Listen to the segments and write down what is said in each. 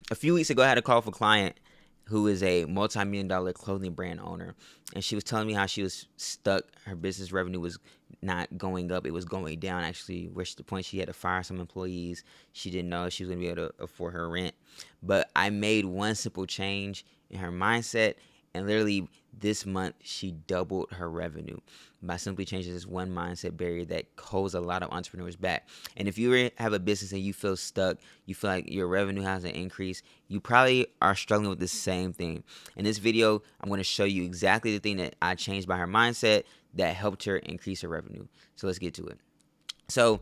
A few weeks ago, I had a call for a client who is a multi-million dollar clothing brand owner, and she was telling me how she was stuck. Her business revenue was not going up; it was going down. Actually, reached the point she had to fire some employees. She didn't know she was going to be able to afford her rent. But I made one simple change in her mindset, and literally this month she doubled her revenue by simply changing this one mindset barrier that holds a lot of entrepreneurs back. And if you have a business and you feel stuck, you feel like your revenue hasn't increased, you probably are struggling with the same thing. In this video, I'm going to show you exactly the thing that I changed by her mindset that helped her increase her revenue. So let's get to it. So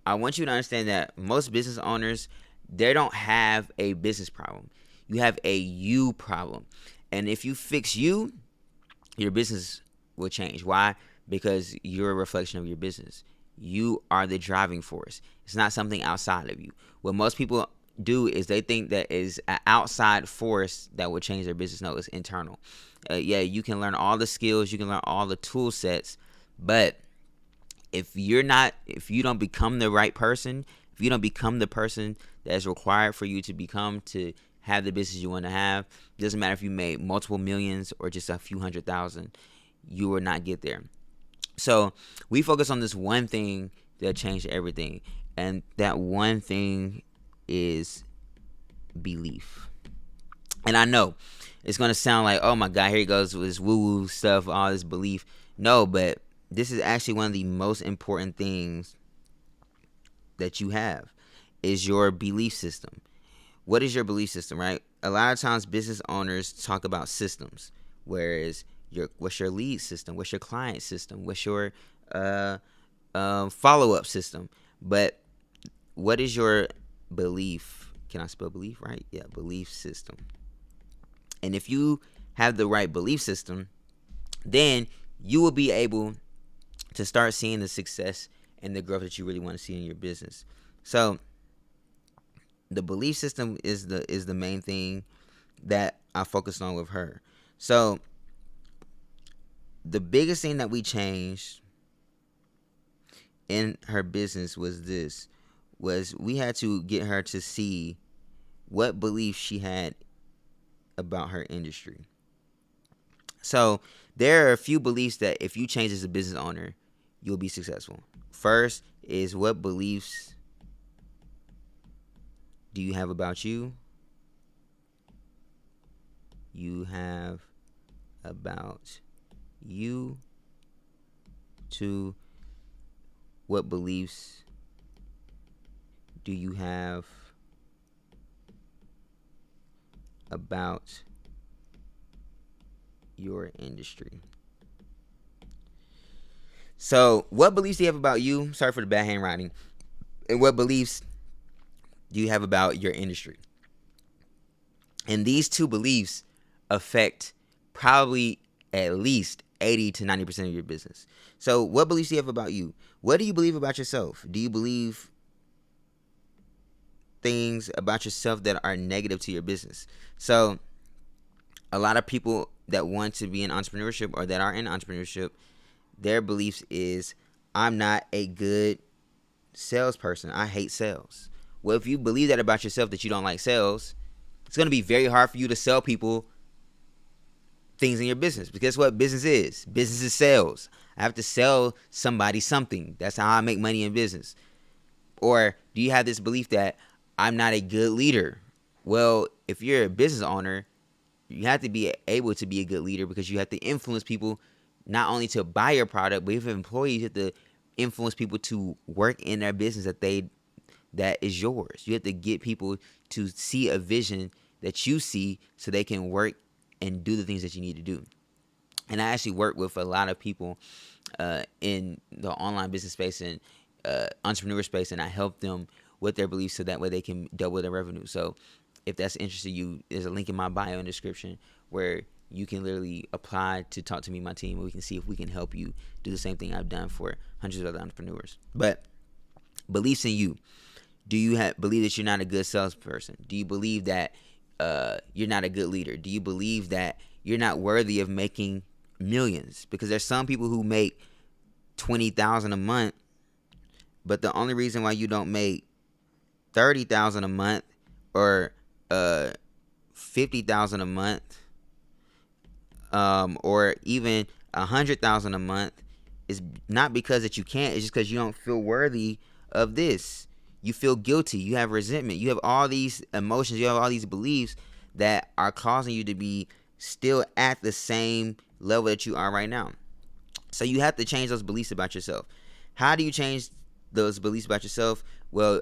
I want you to understand that most business owners, they don't have a business problem. You have a you problem. And if you fix you, your business will change. Why? Because you're a reflection of your business. You are the driving force. It's not something outside of you. What most people do is they think that is an outside force that will change their business. No, it's internal. Yeah, you can learn all the skills, you can learn all the tool sets, but if you don't become the right person, if you don't become the person that is required for you to become to have the business you want to have, it doesn't matter if you made multiple millions or just a few 100,000, you will not get there. So we focus on this one thing that changed everything, and that one thing is belief. And I know it's gonna sound like, oh my God, here he goes with this woo-woo stuff, all this belief. No, but this is actually one of the most important things that you have is your belief system. What is your belief system, right? A lot of times business owners talk about systems, whereas what's your lead system? What's your client system? What's your follow-up system? But what is your belief? Can I spell belief right? Yeah, belief system. And if you have the right belief system, then you will be able to start seeing the success and the growth that you really want to see in your business. So the belief system is the main thing that I focused on with her. So the biggest thing that we changed in her business was we had to get her to see what beliefs she had about her industry. So there are a few beliefs that if you change as a business owner, you'll be successful. First is, what beliefs do you have about you? You have about you. Two, what beliefs do you have about your industry? So, what beliefs do you have about you? Sorry for the bad handwriting. And what beliefs do you have about your industry? And these two beliefs affect probably at least 80 to 90% of your business. So, what beliefs do you have about you? What do you believe about yourself? Do you believe things about yourself that are negative to your business? So, a lot of people that want to be in entrepreneurship or that are in entrepreneurship, their beliefs is, I'm not a good salesperson. I hate sales. Well, if you believe that about yourself, that you don't like sales, it's going to be very hard for you to sell people things in your business. Because guess what business is? Business is sales. I have to sell somebody something. That's how I make money in business. Or do you have this belief that I'm not a good leader? Well, if you're a business owner, you have to be able to be a good leader, because you have to influence people not only to buy your product, but if you're employees, you have to influence people to work in their business that is yours. You have to get people to see a vision that you see so they can work and do the things that you need to do. And I actually work with a lot of people in the online business space and entrepreneur space, and I help them with their beliefs so that way they can double their revenue. So if that's interested you, there's a link in my bio and description where you can literally apply to talk to me, my team, and we can see if we can help you do the same thing I've done for hundreds of other entrepreneurs. But beliefs in you. Do you believe that you're not a good salesperson? Do you believe that you're not a good leader? Do you believe that you're not worthy of making millions? Because there's some people who make $20,000 a month, but the only reason why you don't make $30,000 a month or $50,000 a month, or even $100,000 a month, is not because that you can't. It's just because you don't feel worthy of this. You feel guilty. You have resentment. You have all these emotions. You have all these beliefs that are causing you to be still at the same level that you are right now. So you have to change those beliefs about yourself. How do you change those beliefs about yourself? Well,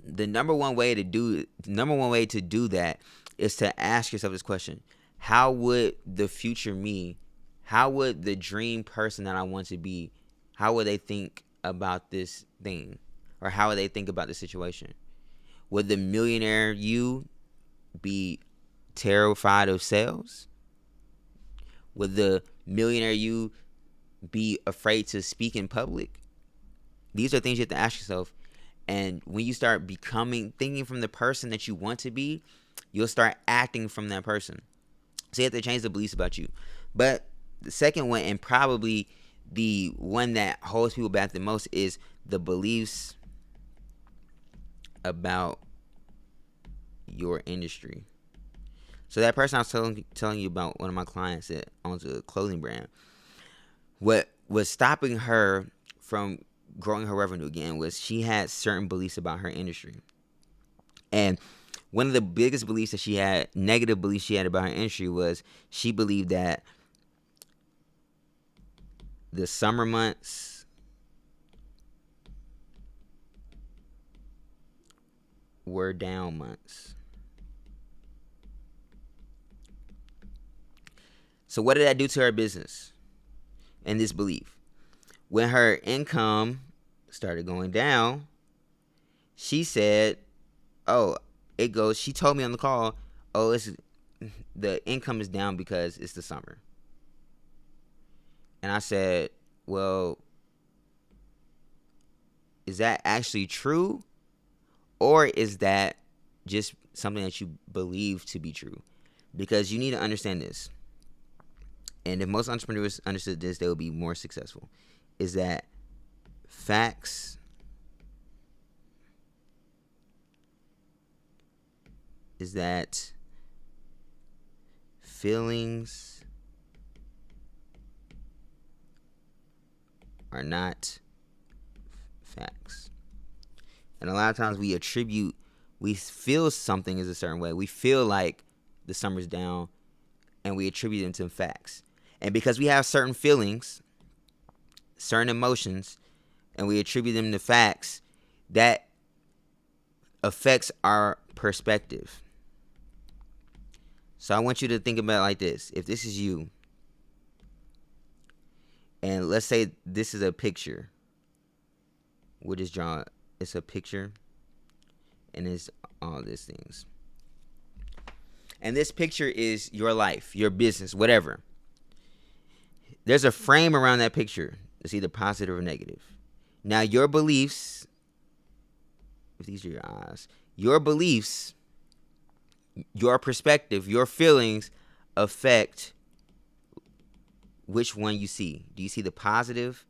the number one way to do that is to ask yourself this question: how would the future me, how would the dream person that I want to be, how would they think about this thing, or how would they think about the situation? Would the millionaire you be terrified of sales? Would the millionaire you be afraid to speak in public? These are things you have to ask yourself. And when you start thinking from the person that you want to be, you'll start acting from that person. So you have to change the beliefs about you. But the second one, and probably the one that holds people back the most, is the beliefs about your industry. So that person I was telling you about, one of my clients that owns a clothing brand, what was stopping her from growing her revenue again was she had certain beliefs about her industry. And one of the biggest beliefs that she had, negative beliefs she had about her industry, was she believed that the summer months were down months. So what did that do to her business and this belief? When her income started going down, she said, she told me on the call, the income is down because it's the summer. And I said, well, is that actually true? Or is that just something that you believe to be true? Because you need to understand this. And if most entrepreneurs understood this, they would be more successful. Is that facts is that feelings are not facts. And a lot of times we feel something is a certain way. We feel like the summer's down, and we attribute them to facts. And because we have certain feelings, certain emotions, and we attribute them to facts, that affects our perspective. So I want you to think about it like this. If this is you, and let's say this is a picture. We'll just draw it. It's a picture, and it's all these things. And this picture is your life, your business, whatever. There's a frame around that picture. It's either positive or negative. Now, your beliefs, if these are your eyes, your beliefs, your perspective, your feelings affect which one you see. Do you see the positive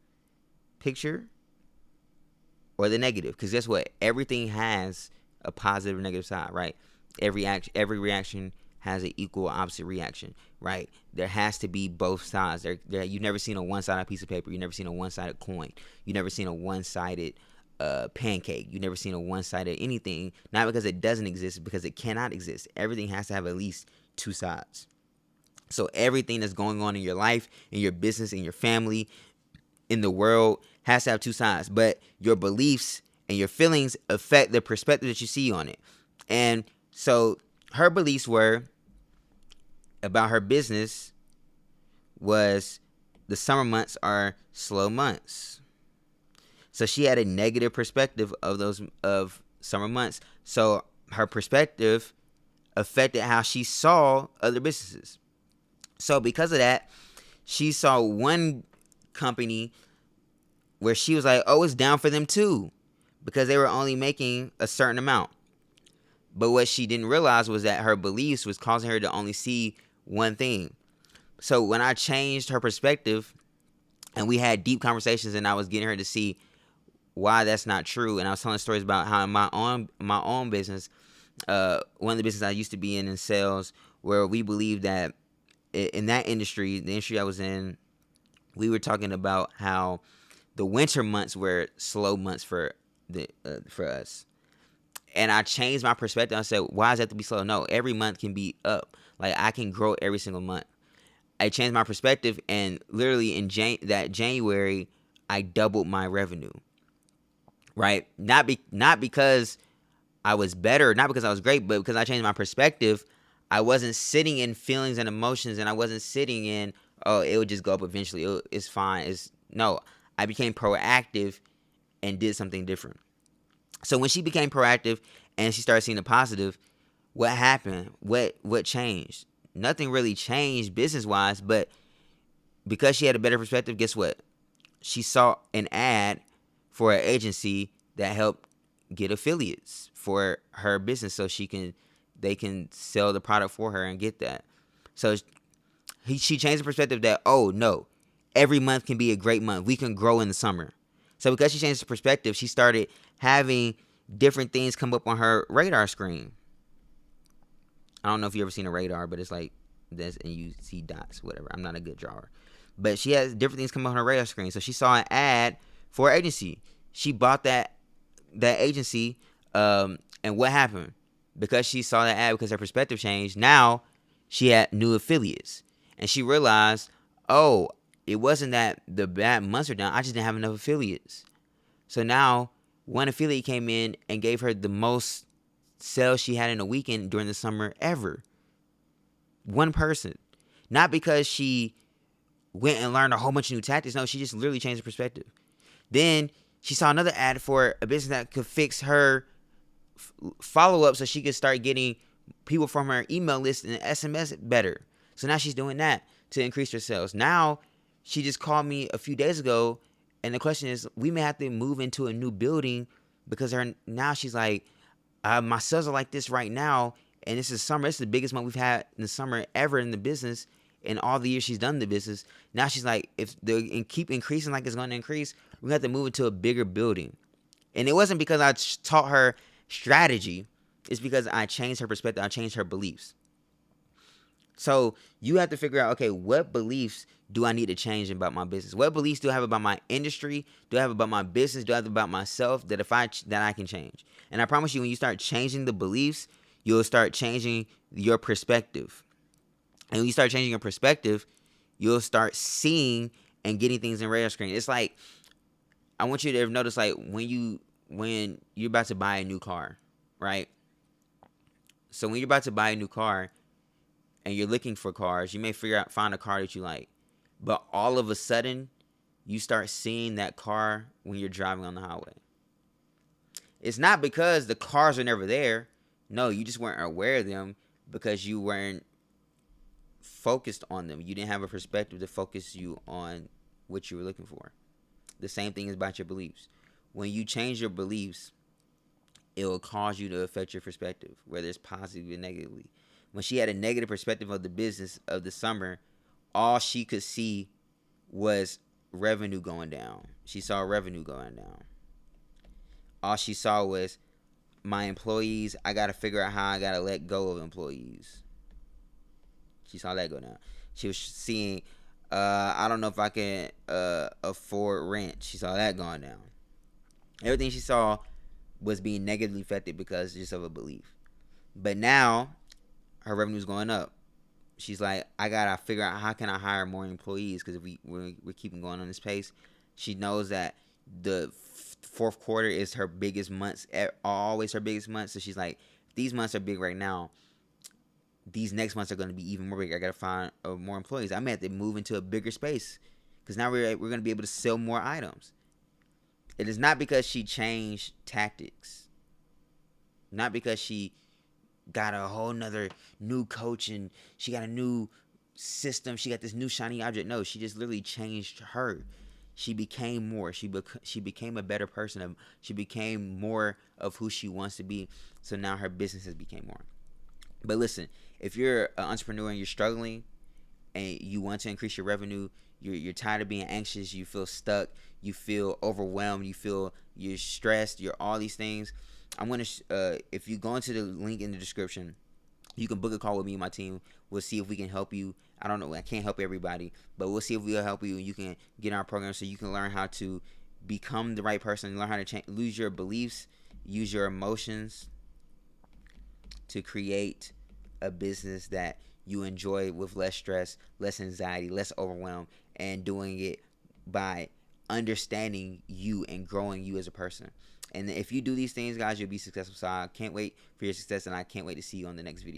picture or the negative? Because guess what? Everything has a positive and negative side, right? Every reaction has an equal opposite reaction, right? There has to be both sides. You've never seen a one-sided piece of paper. You've never seen a one-sided coin. You've never seen a one-sided pancake. You've never seen a one-sided anything. Not because it doesn't exist, because it cannot exist. Everything has to have at least two sides. So everything that's going on in your life, in your business, in your family, in the world has to have two sides. But your beliefs and your feelings affect the perspective that you see on it. And so her beliefs were about her business was the summer months are slow months. So she had a negative perspective of summer months. So her perspective affected how she saw other businesses. So because of that, she saw one company where she was like, oh, it's down for them too, because they were only making a certain amount. But what she didn't realize was that her beliefs was causing her to only see one thing. So when I changed her perspective and we had deep conversations and I was getting her to see why that's not true, and I was telling stories about how in my own business one of the businesses I used to be in sales, where we believe that in that industry, the industry I was in, we were talking about how the winter months were slow months for us. And I changed my perspective. I said, why does it have to be slow? No, every month can be up. Like, I can grow every single month. I changed my perspective, and literally in that January, I doubled my revenue. Right? Not because I was better, not because I was great, but because I changed my perspective. I wasn't sitting in feelings and emotions, and I wasn't sitting in, oh, it would just go up eventually. It's fine. No. I became proactive and did something different. So when she became proactive and she started seeing the positive, what happened? What changed? Nothing really changed business wise, but because she had a better perspective, guess what? She saw an ad for an agency that helped get affiliates for her business, so they can sell the product for her and get that. So she changed the perspective that, oh no, every month can be a great month. We can grow in the summer. So because she changed the perspective, she started having different things come up on her radar screen. I don't know if you ever seen a radar, but it's like this, and you see dots, whatever. I'm not a good drawer. But she has different things come up on her radar screen. So she saw an ad for an agency. She bought that agency, and what happened? Because she saw that ad, because her perspective changed, now she had new affiliates. And she realized, oh, it wasn't that the bad months are down. I just didn't have enough affiliates. So now one affiliate came in and gave her the most sales she had in a weekend during the summer ever. One person. Not because she went and learned a whole bunch of new tactics. No, she just literally changed her perspective. Then she saw another ad for a business that could fix her follow-up, so she could start getting people from her email list and SMS better. So now she's doing that to increase her sales. Now she just called me a few days ago, and the question is, we may have to move into a new building because now she's like, my sales are like this right now, and this is summer. This is the biggest month we've had in the summer ever in the business, in all the years she's done the business. Now she's like, if they keep increasing like it's going to increase, we have to move into a bigger building. And it wasn't because I taught her strategy. It's because I changed her perspective. I changed her beliefs. So you have to figure out, okay, what beliefs do I need to change about my business? What beliefs do I have about my industry? Do I have about my business? Do I have about myself that I can change? And I promise you, when you start changing the beliefs, you'll start changing your perspective. And when you start changing your perspective, you'll start seeing and getting things in radar screen. It's like, I want you to notice, like, when you're about to buy a new car, right? So when you're about to buy a new car and you're looking for cars, you may find a car that you like. But all of a sudden, you start seeing that car when you're driving on the highway. It's not because the cars are never there. No, you just weren't aware of them because you weren't focused on them. You didn't have a perspective to focus you on what you were looking for. The same thing is about your beliefs. When you change your beliefs, it will cause you to affect your perspective, whether it's positively or negatively. When she had a negative perspective of the business of the summer, all she could see was revenue going down. She saw revenue going down. All she saw was, my employees, I got to figure out how I got to let go of employees. She saw that go down. She was seeing, I don't know if I can afford rent. She saw that going down. Everything she saw was being negatively affected because just of a belief. But now her revenue is going up. She's like, I gotta figure out how can I hire more employees, because if we're keeping going on this pace. She knows that the fourth quarter is her biggest months, always her biggest months. So she's like, these months are big right now. These next months are going to be even more big. I gotta find more employees. I may have to move into a bigger space because now we're going to be able to sell more items. It is not because she changed tactics, not because she got a whole nother new coach and she got a new system. She got this new shiny object. No, she just literally changed her. She became more. She became a better person. She became more of who she wants to be. So now her business has become more. But listen, if you're an entrepreneur and you're struggling and you want to increase your revenue, you're tired of being anxious, you feel stuck, you feel overwhelmed, you're stressed, you're all these things, I'm gonna if you go into the link in the description, you can book a call with me and my team. We'll see if we can help you. I don't know, I can't help everybody, but we'll see if we'll help you. You can get in our program so you can learn how to become the right person, learn how to lose your beliefs, use your emotions to create a business that you enjoy with less stress, less anxiety, less overwhelm, and doing it by understanding you and growing you as a person. And if you do these things, guys, you'll be successful. So I can't wait for your success, and I can't wait to see you on the next video.